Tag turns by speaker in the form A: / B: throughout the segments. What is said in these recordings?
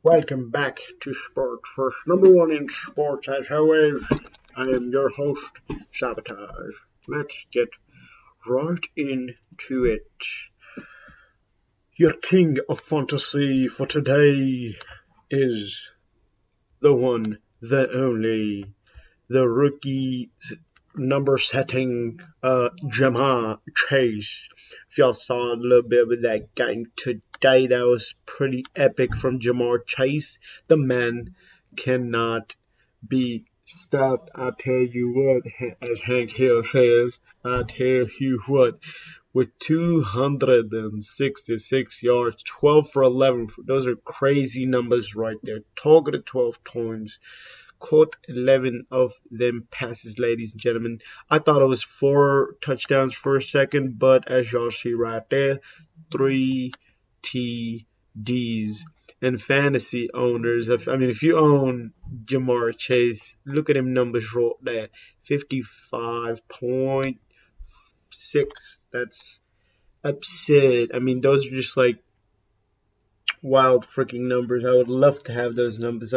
A: Welcome back to Sports First. Number one in sports, as always, I am your host, Sabotage. Let's get right into it. Your king of fantasy for today is the one, the only, the rookie number setting Jamar Chase. If y'all saw a little bit of that game today, that was pretty epic from Jamar Chase. The man cannot be stopped. I tell you what, as Hank Hill says, I tell you what. With 266 yards, 12 for 11. Those are crazy numbers right there. Targeted 12 times, caught 11 of them passes, ladies and gentlemen. I thought it was 4 touchdowns for a second, but as y'all see right there, 3 TDs. And fantasy owners, if you own Jamar Chase, look at him numbers right there, 55.6. That's absurd. Those are just like wild freaking numbers. I would love to have those numbers.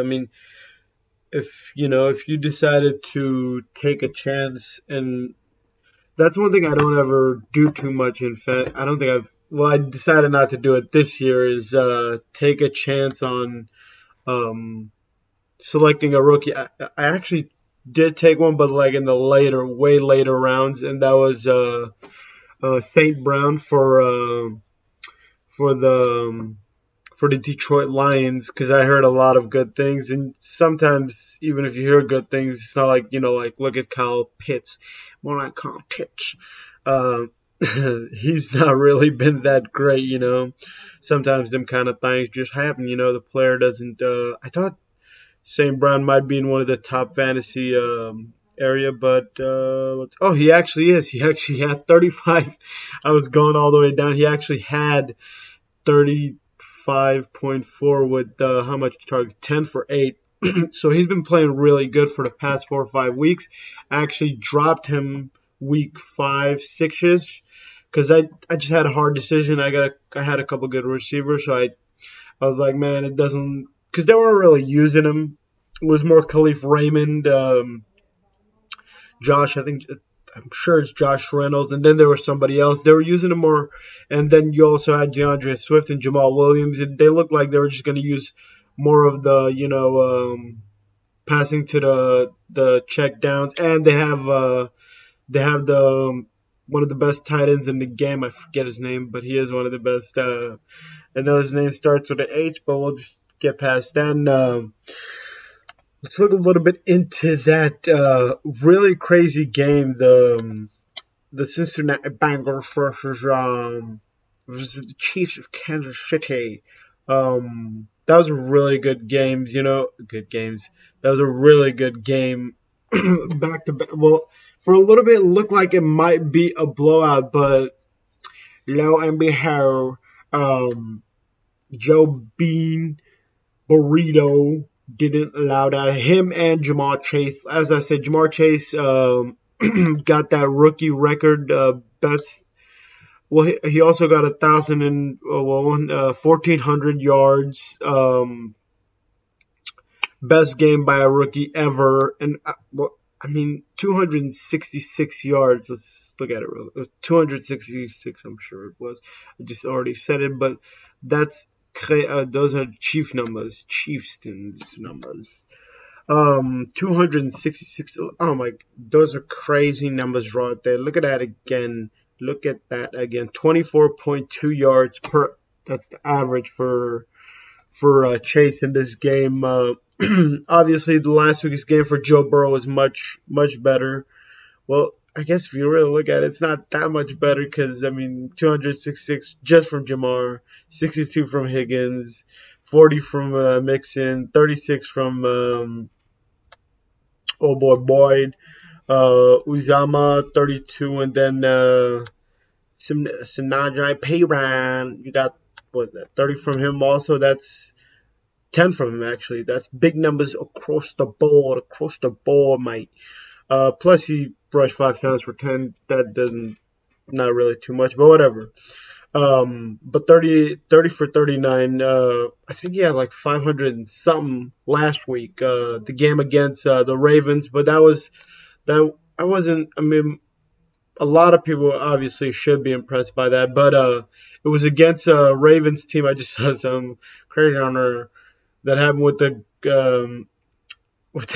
A: If you decided to take a chance, and that's one thing I don't ever do too much in I don't think I decided not to do it this year, is take a chance on um selecting a rookie. I actually did take one, but like in the way later rounds, and that was St. Brown for the for the Detroit Lions, because I heard a lot of good things. And sometimes, even if you hear good things, it's not like, like look at Kyle Pitts, more like Kyle Pitts. Uh, he's not really been that great. Sometimes them kind of things just happen. The player doesn't. I thought St. Brown might be in one of the top fantasy area, but he actually is. He actually had 35. I was going all the way down. He actually had 35.4 with how much target? 10 for 8. So he's been playing really good for the past 4 or 5 weeks. I actually dropped him week 5, 6ish, because I just had a hard decision. I had a couple good receivers, so I was like, man, it doesn't, because they weren't really using him. It was more Khalif Raymond, Josh. I'm sure it's Josh Reynolds, and then there was somebody else. They were using him more, and then you also had DeAndre Swift and Jamal Williams, and they looked like they were just going to use more of the passing to the check downs, and they have the one of the best tight ends in the game. I forget his name, but he is one of the best. I know his name starts with an H, but we'll just get past that. And, let's look a little bit into that really crazy game, the Cincinnati Bengals versus the Chiefs of Kansas City. That was a really good games, good games. That was a really good game, back to back. Well, for a little bit, it looked like it might be a blowout, but lo and behold, Joe Bean Burrito didn't allow that. Him and Jamar Chase. As I said, Jamar Chase got that rookie record, best. Well, he also got 1,400 yards. Best game by a rookie ever. And 266 yards. Let's look at it. 266, I'm sure it was. I just already said it, but that's those are Chieftains numbers. 266. Oh my, those are crazy numbers right there. Look at that again. 24.2 yards per. That's the average for Chase in this game. Obviously, the last week's game for Joe Burrow was much better. Well, I guess if you really look at it, it's not that much better, because 266 just from Jamar, 62 from Higgins, 40 from Mixon, 36 from oh boy Boyd, Uzama 32, and then Sinajai Payran. You got, what's that, 30 from him also. That's 10 from him, actually. That's big numbers across the board, mate. Plus he rushed 5 times for 10. That doesn't, not really too much, but whatever. But 30 for 39. I think he had like 500 and something last week. The game against the Ravens, but that I wasn't. I mean, a lot of people obviously should be impressed by that, but it was against a Ravens team. I just saw some crazy on her that happened with the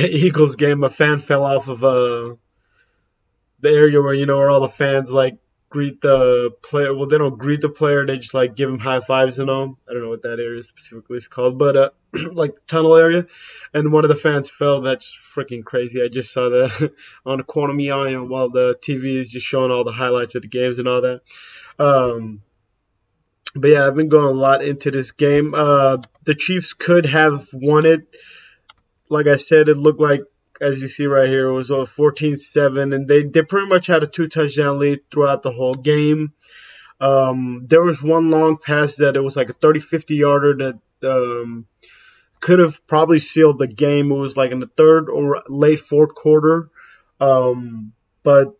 A: Eagles game. A fan fell off of the area where where all the fans like greet the player. Well, they don't greet the player; they just like give him high fives and all. I don't know what that area specifically is called, but like the tunnel area. And one of the fans fell. That's freaking crazy. I just saw that on the corner of my eye while the TV is just showing all the highlights of the games and all that. Um, but yeah, I've been going a lot into this game. The Chiefs could have won it. Like I said, it looked like, as you see right here, it was 14-7, and they pretty much had a two-touchdown lead throughout the whole game. There was one long pass that it was like a 30-50 yarder that could have probably sealed the game. It was like in the third or late fourth quarter, but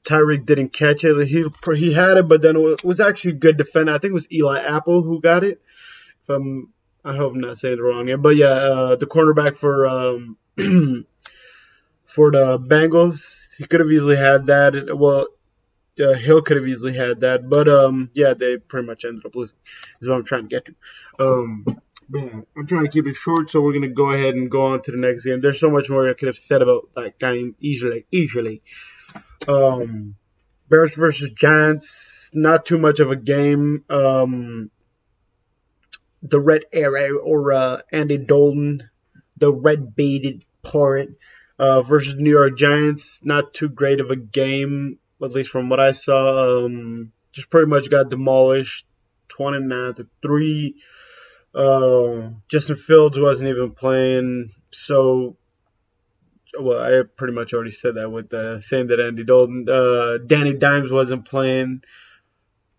A: Tyreek didn't catch it. He had it, but then it was actually good defense. I think it was Eli Apple who got it. If I hope I'm not saying it wrong here, but yeah, the cornerback for for the Bengals, he could have easily had that. Well, Hill could have easily had that, but yeah, they pretty much ended up losing. Is what I'm trying to get to. But yeah, I'm trying to keep it short, so we're gonna go ahead and go on to the next game. There's so much more I could have said about that game easily. Um, Bears versus Giants, not too much of a game. The Red Arrow or Andy Dalton, the red beaded pirate versus New York Giants, not too great of a game, at least from what I saw. Just pretty much got demolished, 29-3. Justin Fields wasn't even playing, so well, I pretty much already said that with saying that Andy Dalton. Danny Dimes wasn't playing.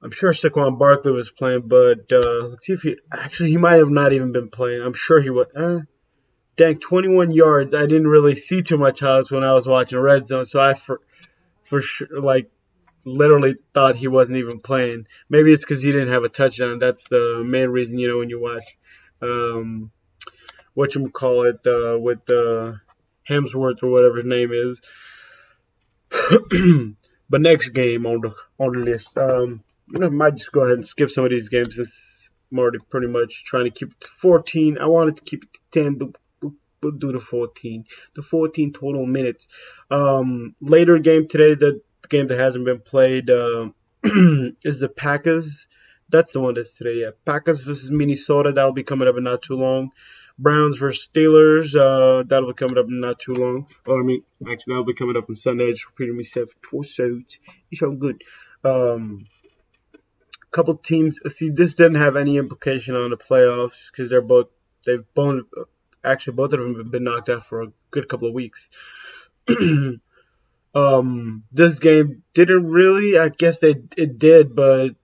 A: I'm sure Saquon Barkley was playing, but let's see if he might have not even been playing. I'm sure he would. Dang, 21 yards. I didn't really see too much highlights when I was watching Red Zone, so I for sure like literally thought he wasn't even playing. Maybe it's because he didn't have a touchdown. That's the main reason, when you watch whatchamacallit with Hemsworth or whatever his name is. But next game on the list, might just go ahead and skip some of these games. I'm already pretty much trying to keep it to 14. I wanted to keep it to 10, but we'll do the 14. The 14 total minutes. Later game today, the game that hasn't been played is the Packers. That's the one that's today, yeah. Packers versus Minnesota. That'll be coming up in not too long. Browns versus Steelers. That'll be coming up in not too long. Or, actually, that'll be coming up on Sunday. I just repeated myself twice, so it's all good. Couple teams. See, this didn't have any implication on the playoffs because both of them have been knocked out for a good couple of weeks. This game didn't really. I guess it did, but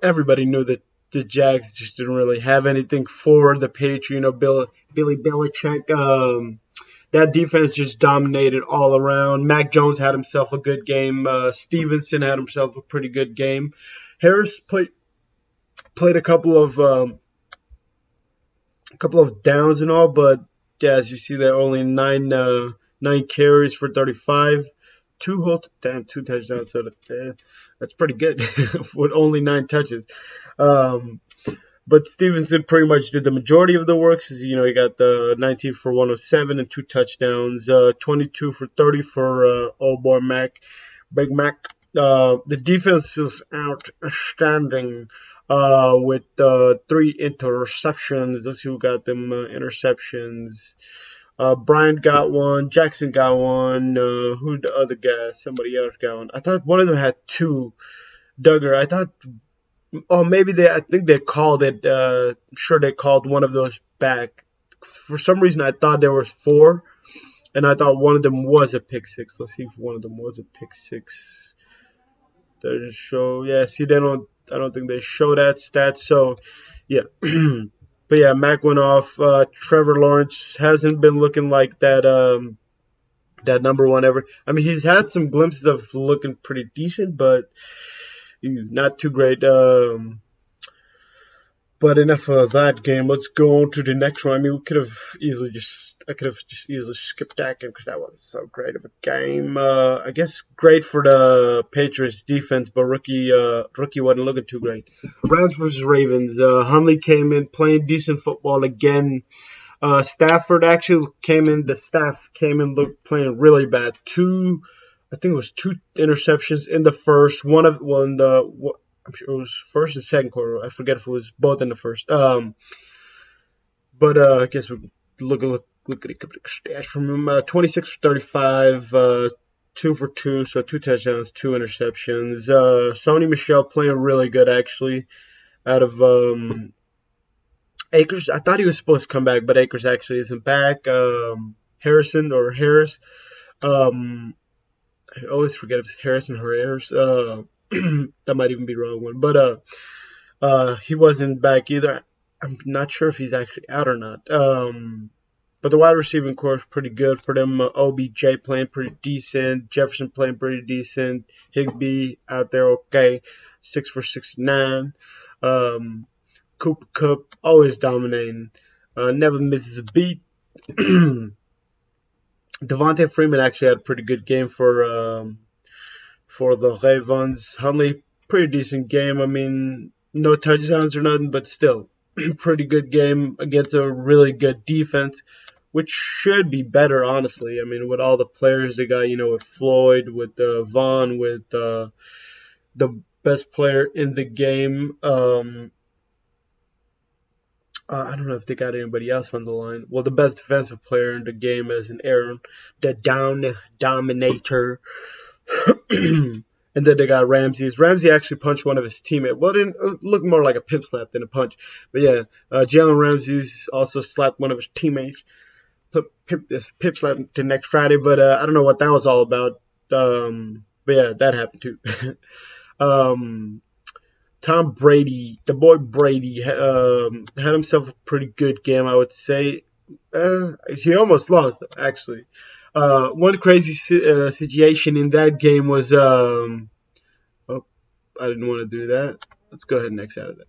A: everybody knew that the Jags just didn't really have anything for the Patriots. Billy Belichick. That defense just dominated all around. Mac Jones had himself a good game. Stevenson had himself a pretty good game. Harris played a couple of downs and all, but yeah, as you see there, only nine carries for 35, two touchdowns. So that's pretty good with only 9 touches. But Stevenson pretty much did the majority of the work. He got the 19 for 107 and 2 touchdowns, 22 for 30 for old boy Big Mac. The defense was outstanding with 3 interceptions. Let's see who got them interceptions. Bryant got one. Jackson got one. Who's the other guy? Somebody else got one. I thought one of them had 2. Duggar. I thought. Oh, maybe I think they called it. I'm sure they called one of those back. For some reason, I thought there was 4, and I thought one of them was a pick 6. Let's see if one of them was a pick 6. Doesn't show. Yeah, see, I don't think they show that stat. So, yeah. But yeah, Mac went off. Trevor Lawrence hasn't been looking like that. That number one ever. He's had some glimpses of looking pretty decent, but Not too great. But enough of that game. Let's go on to the next one. I mean, I could have just easily skipped that game because that wasn't so great of a game. I guess great for the Patriots defense, but rookie wasn't looking too great. Rams versus Ravens. Hundley came in playing decent football again. Stafford actually came in. The staff came in playing really bad. I think it was two interceptions in the first. I'm sure it was first and second quarter. I forget if it was both in the first. But I guess we look at the stats from him. 26 for 35, 2 for 2, so 2 touchdowns, 2 interceptions. Sony Michel playing really good actually. Out of Akers, I thought he was supposed to come back, but Akers actually isn't back. Harris. I always forget if it's Harrison or Harris. That might even be the wrong one, but he wasn't back either. I'm not sure if he's actually out or not. But the wide receiving core is pretty good for them. OBJ playing pretty decent. Jefferson playing pretty decent. Higbee out there okay. 6 for 69. Cooper Kupp always dominating. Never misses a beat. Devontae Freeman actually had a pretty good game for the Ravens. Hundley, pretty decent game. I mean, no touchdowns or nothing, but still, pretty good game against a really good defense, which should be better, honestly. I mean, with all the players they got, with Floyd, with Vaughn, with the best player in the game. I don't know if they got anybody else on the line. Well, the best defensive player in the game is an Aaron, the dominator. And then they got Ramsey. Ramsey actually punched one of his teammates. Well, it didn't look more like a pip slap than a punch. But yeah, Jalen Ramsey also slapped one of his teammates. Pip slap to next Friday. But I don't know what that was all about. But yeah, that happened too. Tom Brady, the boy Brady, had himself a pretty good game, I would say. He almost lost, actually. One crazy situation in that game was, oh, I didn't want to do that. Let's go ahead and X out of that.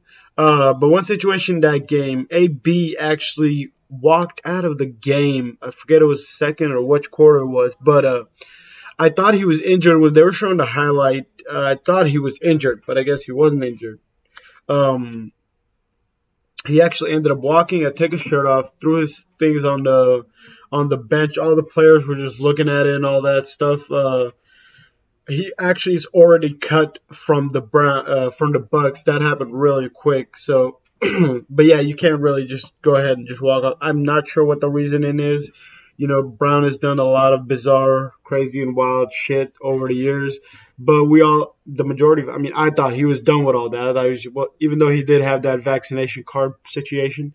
A: But one situation in that game, AB actually walked out of the game. I forget it was second or which quarter it was, but I thought he was injured when they were showing the highlight. I thought he was injured, but I guess he wasn't injured. He actually ended up walking. I took his shirt off, threw his things on the bench. All the players were just looking at it and all that stuff. He actually is already cut from the Bucks. That happened really quick. So, but yeah, you can't really just go ahead and just walk out. I'm not sure what the reasoning is. Brown has done a lot of bizarre, crazy, and wild shit over the years. But I thought he was done with all that. Even though he did have that vaccination card situation.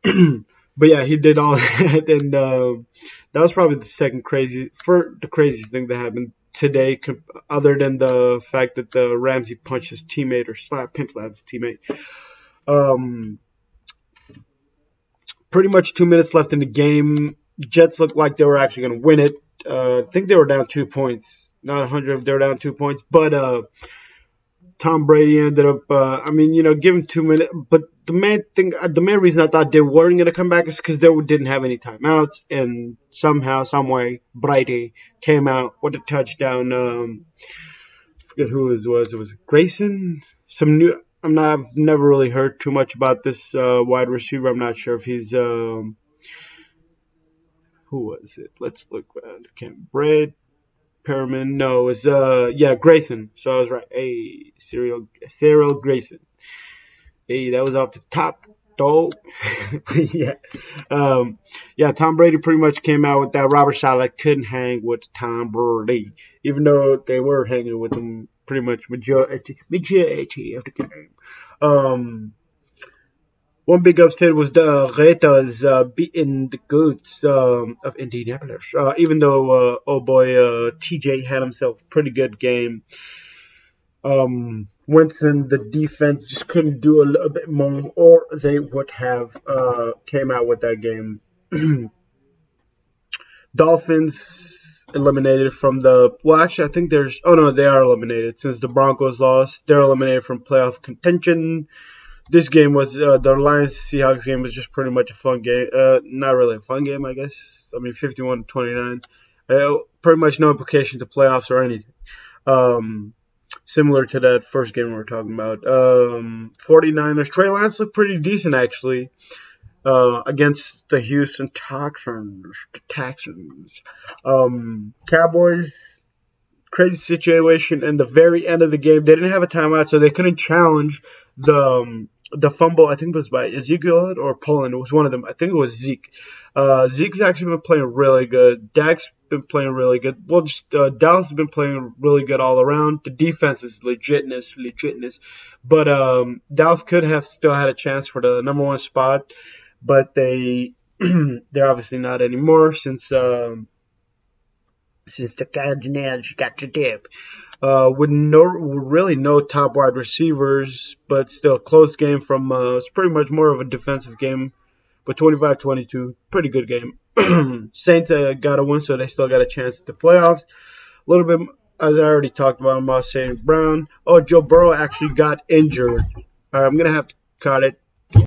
A: But yeah, he did all that. And that was probably the craziest thing that happened today, other than the fact that the Ramsey punched his teammate or pimp slapped his teammate. Pretty much 2 minutes left in the game. Jets looked like they were actually going to win it. I think they were down 2 points. Not 100 if they were down 2 points. But Tom Brady ended up, giving 2 minutes. But the main reason I thought they weren't going to come back is because they didn't have any timeouts. And somehow, some way, Brady came out with a touchdown. I forget who it was. It was Grayson? I've never really heard too much about this wide receiver. I'm not sure if he's... who was it? Let's look. Brad Perriman. No, it was Grayson. So I was right. Hey, Cyril Grayson. Hey, that was off the top, dog. Yeah. Tom Brady pretty much came out with that. Robert Saleh couldn't hang with Tom Brady, even though they were hanging with him pretty much majority of the game. One big upset was the Raiders beating the Goats of Indianapolis. Even though, TJ had himself a pretty good game. Winston, the defense just couldn't do a little bit more, or they would have came out with that game. Dolphins eliminated from the. Well, actually, I think there's. Oh no, they are eliminated since the Broncos lost. They're eliminated from playoff contention. This game was the Lions Seahawks game was just pretty much a fun game. Not really a fun game, I guess. I mean, 51-29. Pretty much no implication to playoffs or anything. Similar to that first game we were talking about. 49ers. Trey Lance looked pretty decent actually. Against the Houston Texans. Cowboys, crazy situation in the very end of the game. They didn't have a timeout, so they couldn't challenge the fumble. I think it was by Ezekiel or Poland. It was one of them. I think it was Zeke. Zeke's actually been playing really good. Dak's been playing really good. Well, just Dallas has been playing really good all around. The defense is legitness. But Dallas could have still had a chance for the number one spot. But they're obviously not anymore since the Cardinals got to dip. With really no top wide receivers, but still a close game from it's pretty much more of a defensive game. But 25-22, pretty good game. Saints got a win, so they still got a chance at the playoffs. A little bit, as I already talked about, St. Brown. Oh, Joe Burrow actually got injured. I'm gonna have to cut it.